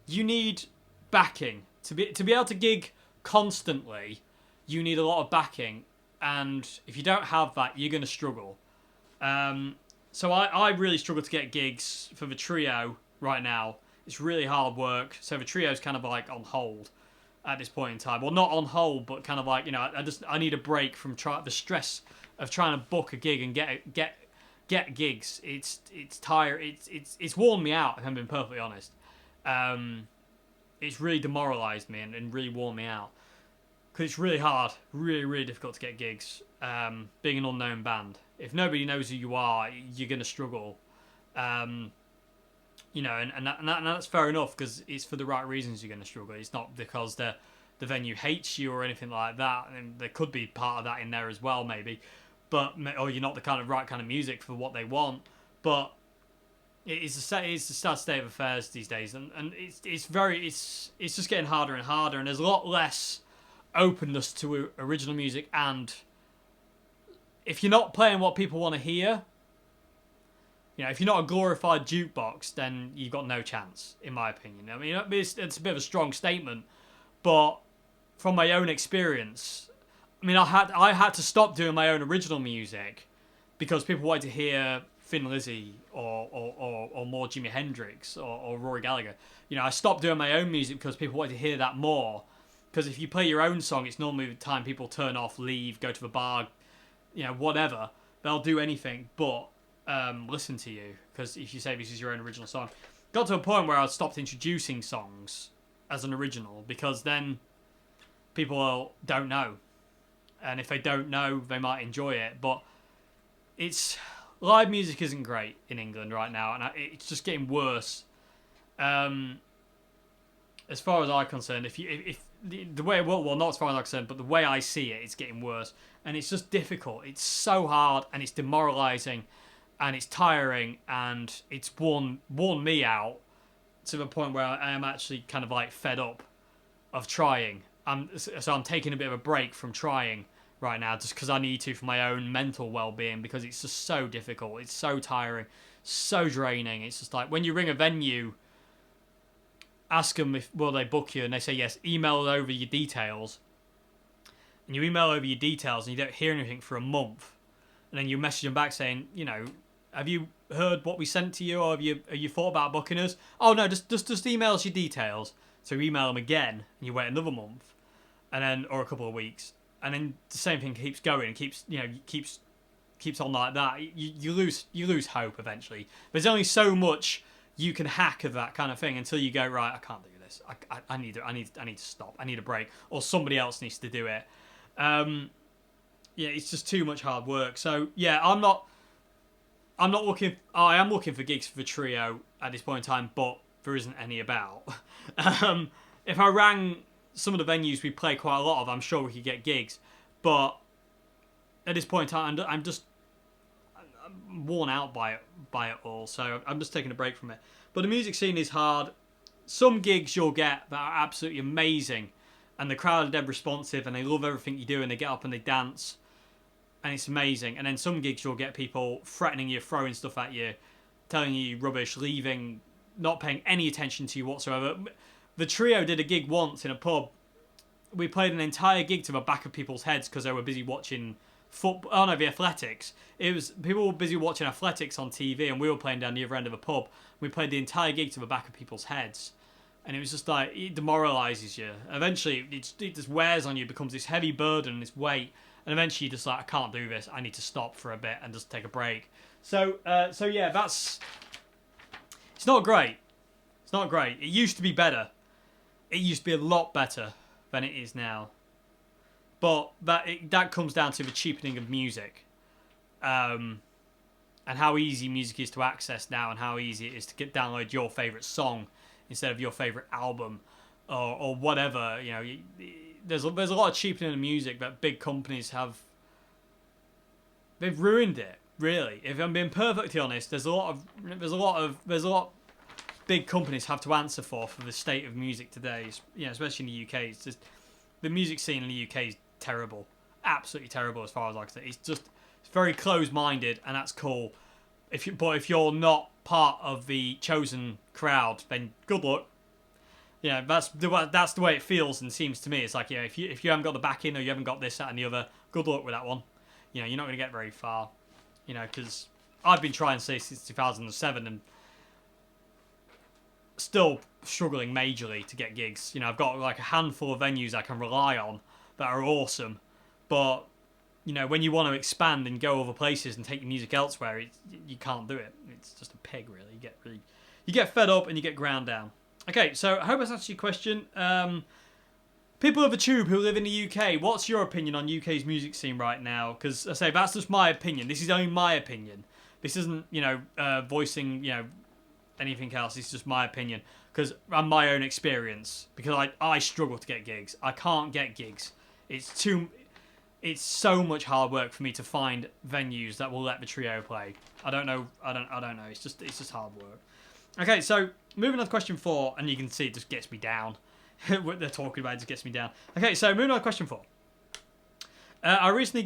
You need backing to be able to gig constantly. You need a lot of backing, and if you don't have that, you're gonna struggle. So I really struggle to get gigs for the trio right now. It's really hard work. So the trio's kind of like on hold at this point in time. Well, not on hold, but kind of like, you know, I need a break from the stress of trying to book a gig and get gigs. It's tiring. It's worn me out, if I'm being perfectly honest. It's really demoralised me and really worn me out. Because it's really hard, really, really difficult to get gigs. Being an unknown band. If nobody knows who you are, you're going to struggle. You know, and that's fair enough, because it's for the right reasons you're going to struggle. It's not because the venue hates you or anything like that. And there could be part of that in there as well, maybe. Or you're not the right kind of music for what they want. But it's the sad state of affairs these days, and it's just getting harder and harder, and there's a lot less openness to original music. And if you're not playing what people want to hear, you know, if you're not a glorified jukebox, then you've got no chance, in my opinion. I mean, it's a bit of a strong statement, but from my own experience, I mean, I had to stop doing my own original music because people wanted to hear Thin Lizzy or more Jimi Hendrix or Rory Gallagher. You know, I stopped doing my own music because people wanted to hear that more. Because if you play your own song, it's normally the time people turn off, leave, go to the bar, you know, whatever. They'll do anything but listen to you. Because if you say this is your own original song, got to a point where I stopped introducing songs as an original, because then people don't know, and if they don't know, they might enjoy it. But live music isn't great in England right now, and it's just getting worse. As far as I'm concerned, if the way, well, not as far as I'm concerned, but the way I see it, it's getting worse, and it's just difficult. It's so hard, and it's demoralising, and it's tiring, and it's worn me out to the point where I am actually kind of like fed up of trying. So I'm taking a bit of a break from trying right now, just because I need to for my own mental well-being, because it's just so difficult. It's so tiring, so draining. It's just like when you ring a venue, ask them will they book you, and they say yes, email over your details, and you email over your details and you don't hear anything for a month, and then you message them back saying, you know, have you heard what we sent to you, or have you thought about booking us? Oh no, just email us your details. So you email them again and you wait another month, and then, or a couple of weeks, and then the same thing keeps going, keeps on like that. You lose hope eventually. There's only so much you can hack of that kind of thing until you go, right, I can't do this. I need to stop. I need a break, or somebody else needs to do it. Yeah, it's just too much hard work. So yeah, I'm not looking. I am looking for gigs for the trio at this point in time, but there isn't any about. If I rang some of the venues we play quite a lot of, I'm sure we could get gigs. But at this point in time, I'm worn out by it all. So I'm just taking a break from it. But the music scene is hard. Some gigs you'll get that are absolutely amazing, and the crowd are dead responsive, and they love everything you do, and they get up and they dance, and it's amazing. And then some gigs you'll get people threatening you, throwing stuff at you, telling you rubbish, leaving, not paying any attention to you whatsoever. The trio did a gig once in a pub. We played an entire gig to the back of people's heads because they were busy watching football. Oh no, the athletics. It was people were busy watching athletics on TV, and we were playing down the other end of a pub. We played the entire gig to the back of people's heads, and it was just like it demoralises you. Eventually, it just wears on you, becomes this heavy burden, this weight, and eventually you're just like, I can't do this. I need to stop for a bit and just take a break. So yeah, it's not great. It's not great. It used to be better. It used to be a lot better than it is now. But that comes down to the cheapening of music, and how easy music is to access now, and how easy it is to download your favourite song instead of your favourite album or whatever. You know, there's a lot of cheapening of music that big companies have. They've ruined it. Really, if I'm being perfectly honest, there's a lot big companies have to answer for the state of music today. You know, especially in the UK. It's just the music scene in the UK is terrible, absolutely terrible as far as I can say. It's very closed-minded, and that's cool. If you're not part of the chosen crowd, then good luck. Yeah, that's the way it feels and seems to me. It's like, yeah, if you haven't got the backing or you haven't got this, that, and the other, good luck with that one. You know, you're not going to get very far. You know, because I've been trying since 2007 and still struggling majorly to get gigs. You know, I've got like a handful of venues I can rely on that are awesome, but you know, when you want to expand and go other places and take your music elsewhere, you can't do it. It's just a pig, really. You get fed up and you get ground down. Okay, so I hope that's answered your question. People of the tube who live in the UK, what's your opinion on UK's music scene right now? Because I say that's just my opinion. This is only my opinion. This isn't, you know, voicing, you know, anything else. It's just my opinion because and my own experience. Because I struggle to get gigs. I can't get gigs. It's so much hard work for me to find venues that will let the trio play. I don't know. It's just hard work. Okay, so moving on to question 4, and you can see it just gets me down. What they're talking about just gets me down. Okay, so moving on to question 4. I recently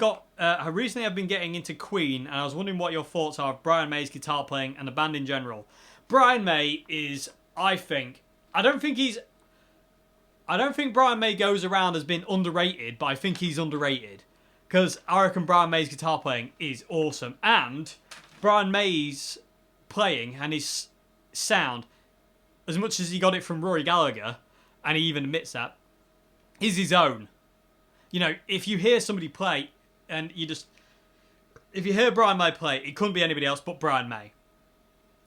have been getting into Queen, and I was wondering what your thoughts are of Brian May's guitar playing and the band in general. Brian May is, I don't think Brian May goes around as being underrated, but I think he's underrated. Because I reckon Brian May's guitar playing is awesome. And Brian May's playing and his sound, as much as he got it from Rory Gallagher, and he even admits that, is his own. You know, if you hear somebody play, and if you hear Brian May play, it couldn't be anybody else but Brian May.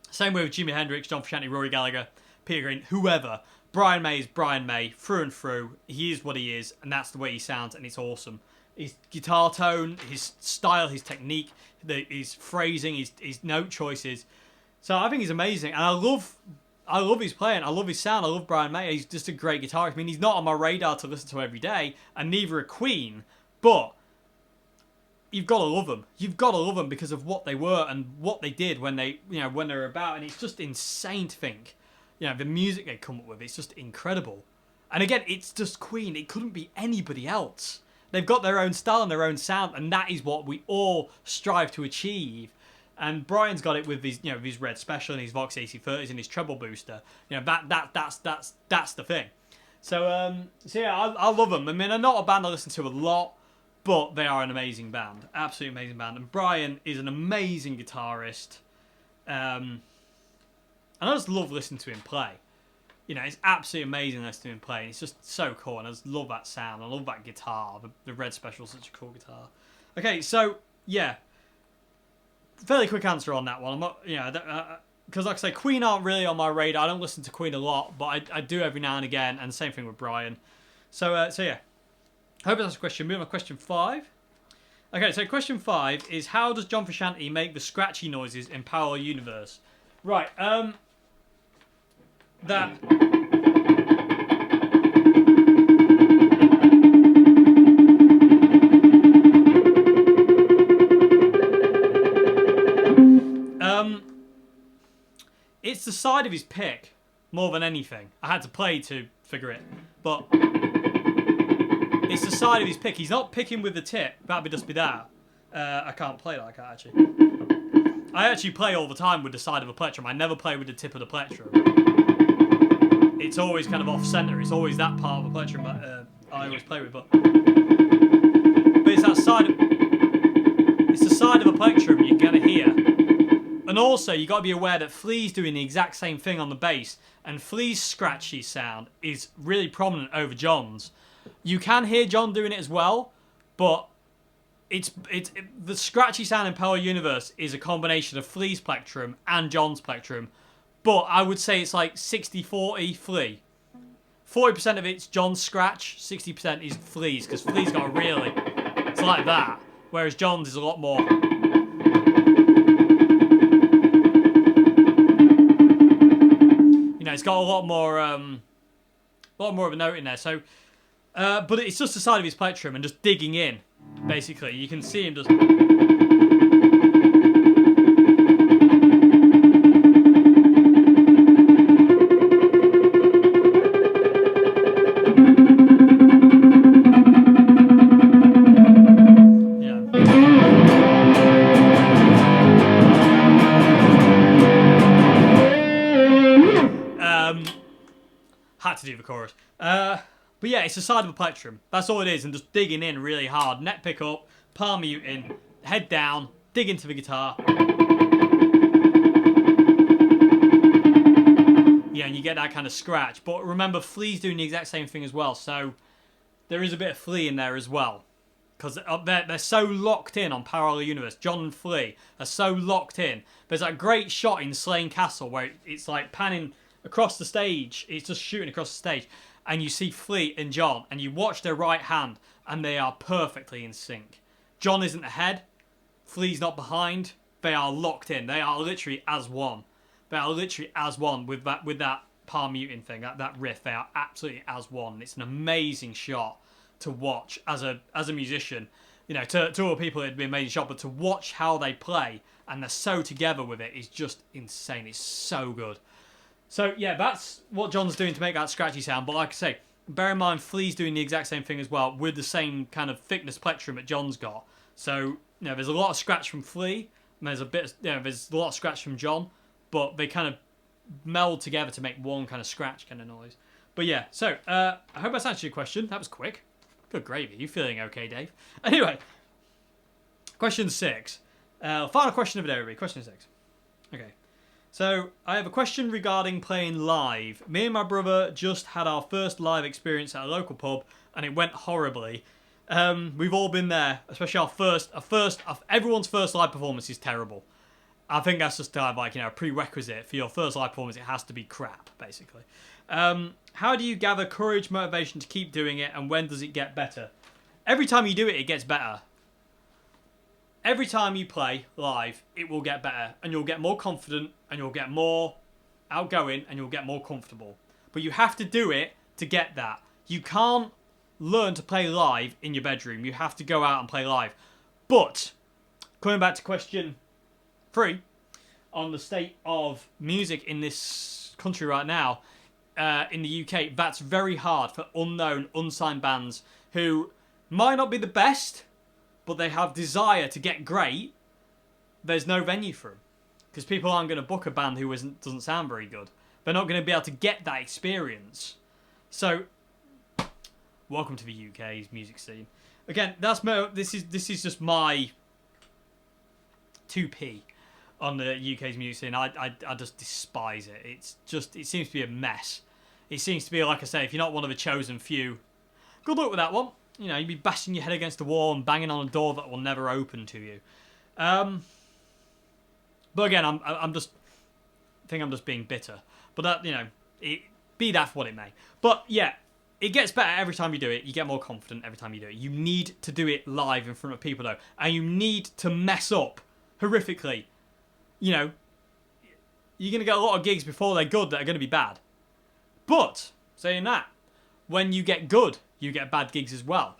Same way with Jimi Hendrix, John Frusciante, Rory Gallagher, Peter Green, whoever. Brian May is Brian May, through and through. He is what he is, and that's the way he sounds, and it's awesome. His guitar tone, his style, his technique, his phrasing, his note choices. So I think he's amazing, and I love his playing. I love his sound. I love Brian May. He's just a great guitarist. I mean, he's not on my radar to listen to every day, and neither are Queen. But you've got to love them. You've got to love them because of what they were and what they did when they were about. And it's just insane to think, you know, the music they come up with. It's just incredible. And again, it's just Queen. It couldn't be anybody else. They've got their own style and their own sound, and that is what we all strive to achieve. And Brian's got it with his, you know, his Red Special and his Vox AC30s and his treble booster. You know, that's the thing. So yeah, I love them. I mean, they're not a band I listen to a lot, but they are an amazing band, absolutely amazing band. And Brian is an amazing guitarist, and I just love listening to him play. You know, it's absolutely amazing listening to him play. And it's just so cool, and I just love that sound. I love that guitar. The Red Special is such a cool guitar. Okay, so yeah. Fairly quick answer on that one. I'm not, you know, because like I say, Queen aren't really on my radar. I don't listen to Queen a lot, but I do every now and again, and the same thing with Brian. So yeah. Hope that's a question. Moving on to question 5. Okay, so question 5 is, how does John Frusciante make the scratchy noises in Parallel Universe? Right, that... It's the side of his pick, more than anything. I had to play to figure it, but it's the side of his pick. He's not picking with the tip. That'd just be that. I can't play like that, actually. I actually play all the time with the side of a plectrum. I never play with the tip of the plectrum. It's always kind of off-center. It's always that part of the plectrum that I always play with, but it's that side of... side of a plectrum, you're going to hear. And also, you got to be aware that Flea's doing the exact same thing on the bass, and Flea's scratchy sound is really prominent over John's. You can hear John doing it as well, but the scratchy sound in Parallel Universe is a combination of Flea's plectrum and John's plectrum, but I would say it's like 60-40 Flea. 40% of it's John's scratch, 60% is Flea's, because Flea's got a really... It's like that, whereas John's is a lot more... You know, it's got a lot more of a note in there, so... but it's just the side of his plectrum and just digging in, basically. You can see him just... Had to do the chorus. But yeah, it's the side of a plectrum. That's all it is, and just digging in really hard. Neck pick up, palm muting, head down, dig into the guitar. Yeah, and you get that kind of scratch. But remember, Flea's doing the exact same thing as well, so there is a bit of Flea in there as well. Because they're so locked in on Parallel Universe. John and Flea are so locked in. There's that great shot in Slain Castle where it's like panning across the stage. It's just shooting across the stage. And you see Flea and John, and you watch their right hand, and they are perfectly in sync. John isn't ahead. Flea's not behind. They are locked in. They are literally as one. They are literally as one with that palm muting thing, that riff. They are absolutely as one. It's an amazing shot to watch as a musician. You know, to all people it'd be an amazing shot, but to watch how they play and they're so together with it is just insane. It's so good. So yeah, that's what John's doing to make that scratchy sound. But like I say, bear in mind Flea's doing the exact same thing as well with the same kind of thickness plectrum that John's got. So you know, there's a lot of scratch from Flea, and there's a lot of scratch from John, but they kind of meld together to make one kind of scratch kind of noise. But yeah, so I hope that's answered your question. That was quick. Good gravy. You feeling okay, Dave? Anyway, question 6. Final question of the day, everybody. Question 6. Okay. So, I have a question regarding playing live. Me and my brother just had our first live experience at a local pub, and it went horribly. We've all been there, especially everyone's first live performance is terrible. I think that's just like, you know, a prerequisite for your first live performance. It has to be crap, basically. How do you gather courage, motivation to keep doing it, and when does it get better? Every time you do it, it gets better. Every time you play live, it will get better, and you'll get more confident, and you'll get more outgoing, and you'll get more comfortable. But you have to do it to get that. You can't learn to play live in your bedroom. You have to go out and play live. But, coming back to question 3, on the state of music in this country right now, in the UK, that's very hard for unknown, unsigned bands who might not be the best, but they have desire to get great. There's no venue for them. Because people aren't going to book a band who doesn't sound very good. They're not going to be able to get that experience. So, welcome to the UK's music scene. Again, this is just my 2p on the UK's music scene. I just despise it. It seems to be a mess. It seems to be, like I say, if you're not one of the chosen few, good luck with that one. You know, you'd be bashing your head against the wall and banging on a door that will never open to you. But again, I think I'm just being bitter. But that, you know, be that for what it may. But yeah, it gets better every time you do it. You get more confident every time you do it. You need to do it live in front of people though, and you need to mess up horrifically. You know, you're gonna get a lot of gigs before they're good that are gonna be bad. But saying that, when you get good, you get bad gigs as well.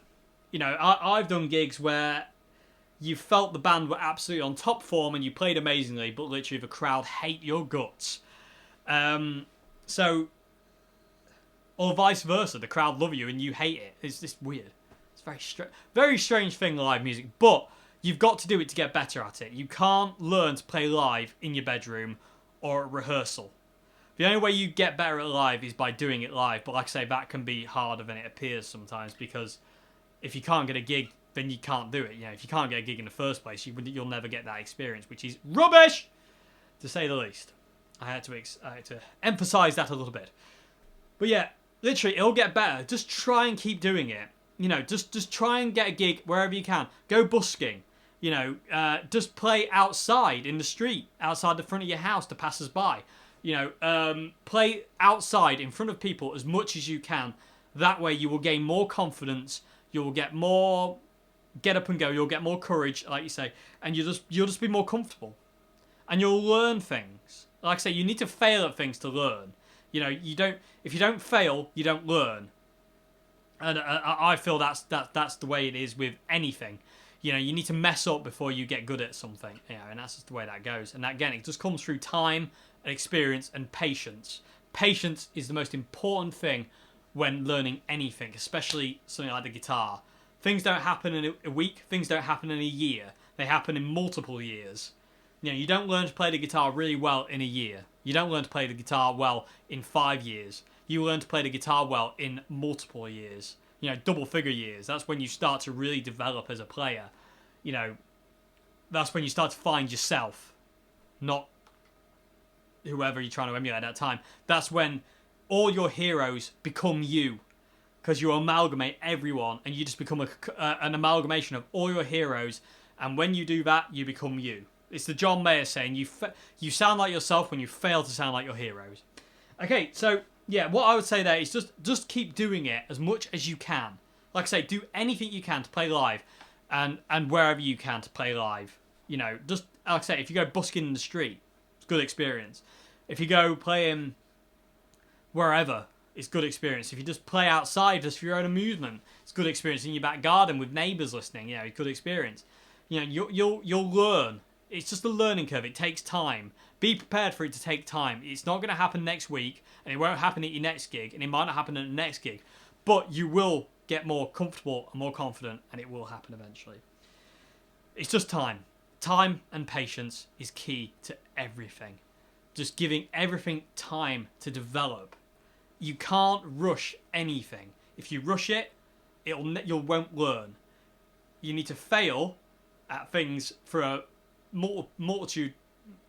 You know, I've done gigs where you felt the band were absolutely on top form and you played amazingly, but literally the crowd hate your guts. So, or vice versa, the crowd love you and you hate it. It's just weird. It's a very strange thing, live music, but you've got to do it to get better at it. You can't learn to play live in your bedroom or at rehearsal. The only way you get better at live is by doing it live, but like I say, that can be harder than it appears sometimes, because if you can't get a gig then you can't do it. You know, if you can't get a gig in the first place, you'll never get that experience, which is rubbish, to say the least. I had to emphasize that a little bit. But yeah, literally, it'll get better. Just try and keep doing it. You know, just try and get a gig wherever you can. Go busking. You know, just play outside in the street, outside the front of your house to passers-by. You know, play outside in front of people as much as you can. That way you will gain more confidence. You will get more get up and go. You'll get more courage, like you say. And you'll just be more comfortable. And you'll learn things. Like I say, you need to fail at things to learn. You know, if you don't fail, you don't learn. And I feel that's the way it is with anything. You know, you need to mess up before you get good at something. You know, and that's just the way that goes. And that, again, it just comes through time and experience and patience. Patience is the most important thing when learning anything, especially something like the guitar. Things don't happen in a week. Things don't happen in a year. They happen in multiple years. You know, you don't learn to play the guitar really well in a year. You don't learn to play the guitar well in 5 years. You learn to play the guitar well in multiple years. You know, double-figure years. That's when you start to really develop as a player. You know, that's when you start to find yourself, not whoever you're trying to emulate at that time. That's when all your heroes become you, because you amalgamate everyone, and you just become an amalgamation of all your heroes. And when you do that, you become you. It's the John Mayer saying, you sound like yourself when you fail to sound like your heroes. Okay, so yeah, what I would say there is just keep doing it as much as you can. Like I say, do anything you can to play live, and wherever you can to play live. You know, just like I say, if you go busking in the street, it's a good experience. If you go playing wherever, it's good experience. If you just play outside just for your own amusement, it's good experience. In your back garden with neighbours listening, you know, it's good experience. You know, you'll learn. It's just a learning curve. It takes time. Be prepared for it to take time. It's not going to happen next week, and it won't happen at your next gig, and it might not happen at the next gig, but you will get more comfortable and more confident, and it will happen eventually. It's just time. Time and patience is key to everything. Just giving everything time to develop. You can't rush anything. If you rush it, you won't learn. You need to fail at things for a multitude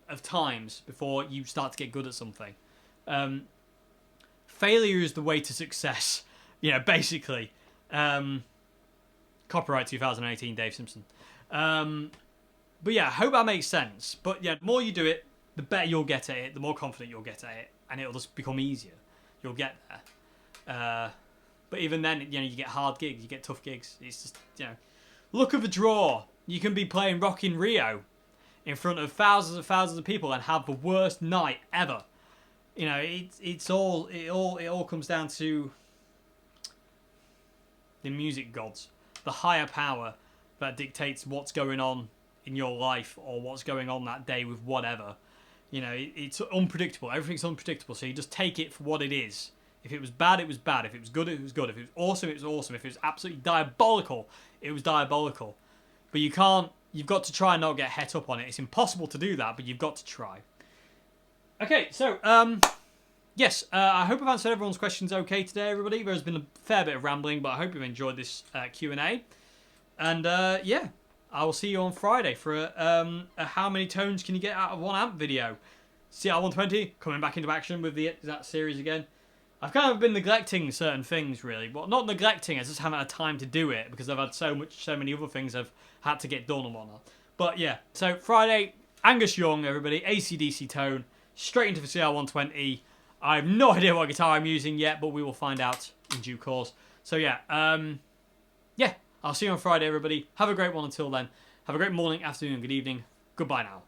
of times before you start to get good at something. Failure is the way to success. You know, basically. Copyright 2018, Dave Simpson. But yeah, I hope that makes sense. But yeah, the more you do it, the better you'll get at it, the more confident you'll get at it, and it'll just become easier. You'll get there. But even then, you know, you get hard gigs, you get tough gigs. It's just, you know, look at the draw. You can be playing Rock in Rio in front of thousands and thousands of people and have the worst night ever. You know, it all comes down to the music gods, the higher power that dictates what's going on in your life or what's going on that day with whatever. You know, it's unpredictable. Everything's unpredictable, so you just take it for what it is. If it was bad, it was bad. If it was good, it was good. If it was awesome, it was awesome. If it was absolutely diabolical, it was diabolical. But you've got to try and not get het up on it. It's impossible to do that, but you've got to try. Okay, so, yes, I hope I've answered everyone's questions okay today, everybody. There's been a fair bit of rambling, but I hope you've enjoyed this Q&A. And, yeah, I will see you on Friday for a how many tones can you get out of 1 amp video. CR120 coming back into action with that series again. I've kind of been neglecting certain things, really. Well, not neglecting, I just haven't had time to do it because I've had so many other things I've had to get done and whatnot. But yeah, so Friday, Angus Young, everybody, AC/DC tone, straight into the CR120. I have no idea what guitar I'm using yet, but we will find out in due course. So yeah, yeah, I'll see you on Friday, everybody. Have a great one until then. Have a great morning, afternoon, good evening. Goodbye now.